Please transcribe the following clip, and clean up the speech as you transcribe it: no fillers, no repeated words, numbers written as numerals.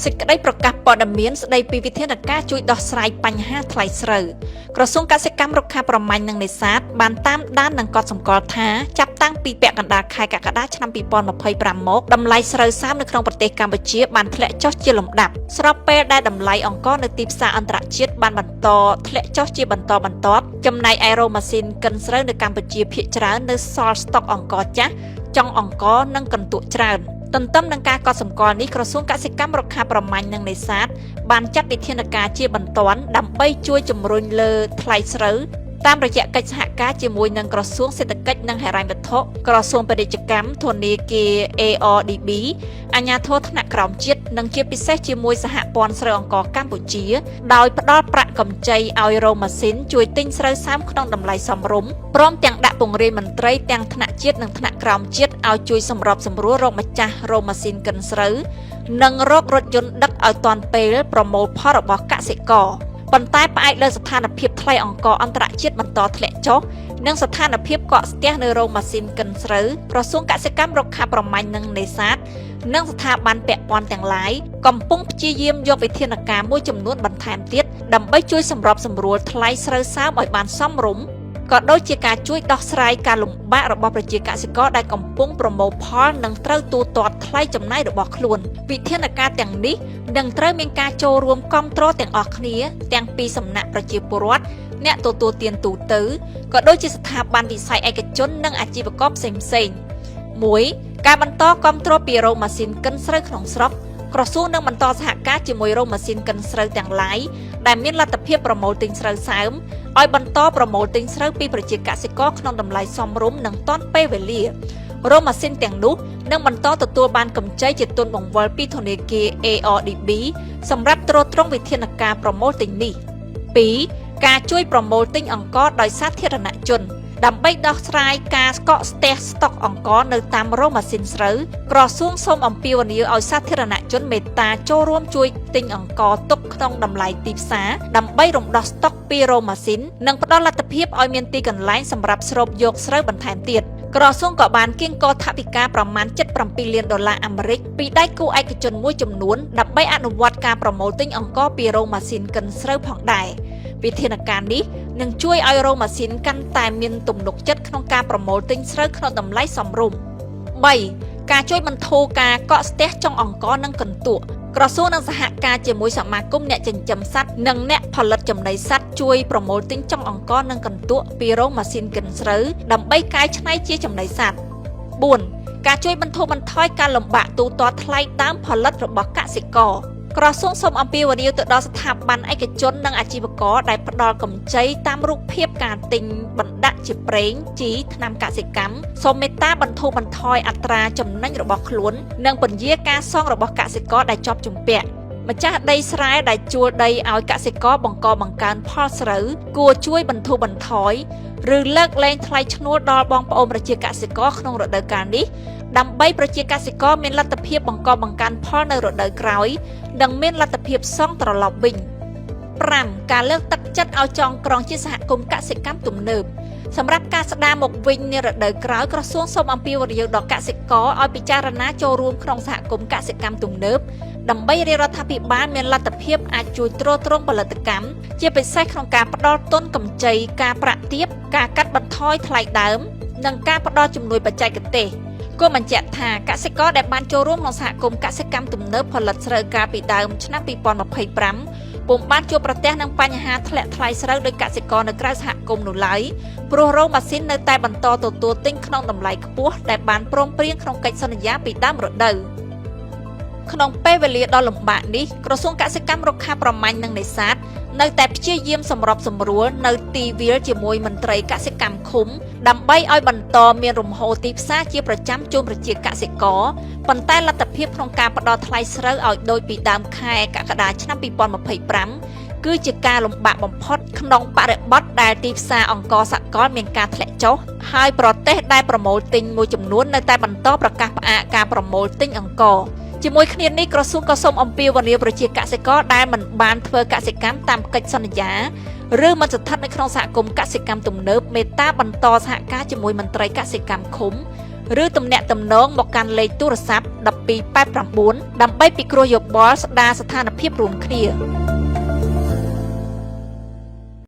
សេចក្តីប្រកាសព័ត៌មានស្តីពីវិធានការជួយដោះស្រាយបញ្ហាថ្លៃស្រូវក្រសួងកសិកម្មរុក្ខាប្រមាញ់និងនេសាទបានតាមដាននិងកត់សម្គាល់ថាចាប់តាំងពីពាក់កណ្ដាលខែកក្កដាឆ្នាំ2025មកតម្លៃស្រូវសាមនៅក្នុងប្រទេសកម្ពុជាបានធ្លាក់ចុះជាលំដាប់ស្របពេលដែលតម្លៃអង្ករនៅទីផ្សារអន្តរជាតិបានបន្តធ្លាក់ចុះជាបន្តបន្ទាប់ចំណែកឯរោងម៉ាស៊ីនកិនស្រូវនៅកម្ពុជាភាគច្រើននៅសល់ស្តុកអង្ករចាស់ចុងអង្ករនិងកន្ទក់ច្រើនទន្ទឹមនឹងការកត់សម្គាល់នេះក្រសួងកសិកម្មរុក្ខាប្រមាញ់និងនេសាទបានចាត់វិធានការជាបន្ទាន់ដើម្បីជួយជំរុញលើថ្លៃស្រូវតាមរយៈកិច្ចសហការជាមួយនឹងក្រសួងសេដ្ឋកិច្ចនិងហិរញ្ញវត្ថុក្រសួងពាណិជ្ជកម្មធនាគារ ARDB អាជ្ញាធរថ្នាក់ក្រោមជាតិនិងជាពិសេសជាមួយសហព័ន្ធស្រូវអង្ករកម្ពុជាដោយផ្ដល់ប្រាក់កម្ចីឲ្យរោងម៉ាស៊ីនជួយទិញស្រូវសាមក្នុងតម្លៃសមរម្យព្រមទាំងដាក់ពង្រាយមន្ត្រីទាំងថ្នាក់ជាតិនិងថ្នាក់ក្រោមជាតិឲ្យជួយសម្របសម្រួលរោងម្ចាស់រោងម៉ាស៊ីនកិនស្រូវនិងរករថយន្តដឹកឲ្យទាន់ពេលប្រមូលផលរបស់កសិករប៉ុន្តែផ្អែកលើស្ថានភាពថ្លៃអង្ករអន្តរជាតិបន្តធ្លាក់ចុះនិងស្ថានភាពកកស្ទះនៅរោងម៉ាស៊ីនកិនស្រូវក្រសួងកសិកម្មរុក្ខាប្រមាញ់និងនេសាទនិងស្ថាប័នពាក់ព័ន្ធទាំងឡាយកំពុងព្យាយាមយកវិធានការមួយចំនួនបន្ថែមទៀតដើម្បីជួយសម្របសម្រួលថ្លៃស្រូវសើមឲ្យបានសមរម្យក៏ដូចជាការជួយដោះស្រាយការលំបាករបស់ប្រជាកសិករដែលកំពុងប្រមូលផលនិងត្រូវទូទាត់ថ្លៃចំណាយរបស់ខ្លួនវិធានការទាំងនេះនឹងត្រូវមានការចូលរួមគាំទ្រទាំងអស់គ្នាទាំងពីសំណាក់ប្រជាពលរដ្ឋអ្នកទទួលទានទូទៅក៏ដូចជាស្ថាប័នវិស័យឯកជននិងអាជីវករផ្សេងៗមួយការបន្តគាំទ្រពីរោងម៉ាស៊ីនកិនស្រូវក្នុងស្រុកក្រសួងនឹងបន្តសហការជាមួយរោងម៉ាស៊ីនកិនស្រូវទាំងឡាយដែលមានលទ្ធភាពប្រមូលទិញស្រូវសើមឲ្យបន្តប្រមូលទិញស្រូវពីប្រជាកសិករក្នុងតម្លៃសមរម្យនិងទាន់ពេលវេលារោងម៉ាស៊ីនទាំងនោះនឹងបន្តទទួលបានកម្ចីជាទុនបង្វិលពីធនាគារ ARDB សម្រាប់ទ្រទ្រង់វិធានការប្រមូលទិញនេះ 2. ការជួយប្រមូលទិញអង្ករដោយសាធារណជនដើម្បីដោះស្រាយការកកស្ទះស្តុកអង្ករនៅតាមរោងម៉ាស៊ីនស្រូវក្រសួងសូមអំពាវនាវឲ្យសាធារណជនមេត្តាចូលរួមជួយទិញអង្ករទុកក្នុងតម្លៃទីផ្សារដើម្បីរំដោះស្តុកពីរោងម៉ាស៊ីននិងផ្ដល់លទ្ធភាពឲ្យមានទីកន្លែងសម្រាប់ស្រូបយកស្រូវបន្ថែមទៀតក្រសួងក៏បានគៀងគរថវិកាប្រមាណ$77 លានអាមេរិកពីដៃគូឯកជនមួយចំនួនដើម្បីអនុវត្តការប្រមូលទិញអង្ករពីរោងម៉ាស៊ីនកិនស្រូវផងដែរវិធានការនេះនឹងជួយឲ្យរោងម៉ាស៊ីនកាន់តែមានទំនុកចិត្តក្នុងការប្រមូលទិញស្រូវក្នុងតម្លៃសមរម្យ 3. ការជួយបន្ធូរការកកស្ទះចុងអង្ករនិងកន្ទក់ក្រសួងនឹងសហការជាមួយសមាគមអ្នកចិញ្ចឹមសត្វនិងអ្នកផលិតចំណីសត្វជួយប្រមូលទិញចុងអង្ករនិងកន្ទក់ពីរោងម៉ាស៊ីនកិនស្រូវដើម្បីកែច្នៃជាចំណីសត្វ 4. ការជួយបន្ធូរបន្ថយការលំបាកទូទាត់ថ្លៃដើមផលិតរបស់កសិករក្រសួងសូមអំពាវនាវទៅដល់ស្ថាប័នឯកជននិងអាជីវករដែលផ្ដល់កម្ចីតាមរូបភាពការទិញបណ្ដាក់ជាប្រេងជីថ្នាំកសិកម្មសូមមេត្តាបន្ធូរបន្ថយអត្រាចំណេញរបស់ខ្លួននិងពន្យាការសងរបស់កសិករដែលជាប់ជំពាក់ម្ចាស់ដីស្រែដែលជួលដីឲ្យកសិករបង្កបង្កើនផលស្រូវគួរជួយបន្ធូរបន្ថយឬលើកលែងថ្លៃឈ្នួលដល់បងប្អូនប្រជាកសិករក្នុងរដូវកាលនេះដើម្បីប្រជាកសិករមានលទ្ធភាពបង្កបង្កើនផលនៅរដូវក្រោយនិងមានលទ្ធភាពសងត្រឡប់វិញ 5. ការលើកទឹកចិត្តឲ្យចងក្រងជាសហគមន៍កសិកម្មទំនើបសម្រាប់ការស្ដារមកវិញនារដូវក្រោយក្រសួងសូមអំពាវនាវដល់កសិករឲ្យពិចារណាចូលរួមក្នុងសហគមន៍កសិកម្មទំនើបដើម្បីរាជរដ្ឋាភិបាលមានលទ្ធភាពអាចជួយទ្រទ្រង់ផលិតកម្មជាពិសេសក្នុងការផ្ដល់ទុនកម្ចីការប្រាក់ទាបការកាត់បន្ថយថ្លៃដើមនិងការផ្ដល់ជំនួយបច្ចេកទេសគួរបញ្ជាក់ថាកសិករដែលបានចូលរួមក្នុងសហគមន៍កសិកម្មទំនើបផលិតស្រូវកាលពីដើមឆ្នាំ2025ពុំបានជួបប្រទះនឹងបញ្ហាធ្លាក់ថ្លៃស្រូវដោយកសិករនៅក្រៅសហគមន៍នោះឡើយព្រោះរោងម៉ាស៊ីននៅតែបន្តទទួលទិញក្នុងតម្លៃខ្ពស់ដែលបានព្រមព្រៀងក្នុងកិច្ចសន្យាពីដើមរដូវក្នុងពេលវេលាដ៏លំបាកនេះក្រសួងកសិកម្មរុក្ខាប្រមាញ់និងនេសាទនៅតែព្យាយាមសម្របសម្រួលនៅទីវាលជាមួយមន្ត្រីកសិកម្មឃុំដើម្បីឲ្យបន្តមានរំហូរទីផ្សារជាប្រចាំជូនប្រជាកសិករប៉ុន្តែលទ្ធភាពក្នុងការផ្ដល់ថ្លៃស្រូវឲ្យដូចពីដើមខែកក្កដាឆ្នាំ2025គឺជាការលំបាកបំផុតក្នុងបរិបទដែលទីផ្សារអង្ករសកលមានការធ្លាក់ចុះហើយប្រទេសដែលប្រមូលទិញមួយចំនួននៅតែបន្តប្រកាសផ្អាកការប្រមូលទិញអង្ករជាមួយគ្នានេះក្រសួងក៏សូមអំពាវនាវប្រជាកសិករដែលមិនបានធ្វើកសិកម្មតាមកិច្ចសន្យាឬមិនស្ថិតនៅក្នុងសហគមន៍កសិកម្មទំនើបមេត្តាបន្តសហការជាមួយមន្ត្រីកសិកម្មឃុំ ឬទំនាក់ទំនងមកកាន់លេខទូរស័ព្ទ1289ដើម្បីពិគ្រោះយោបល់ស្ដារស្ថានភាពរួមគ្នា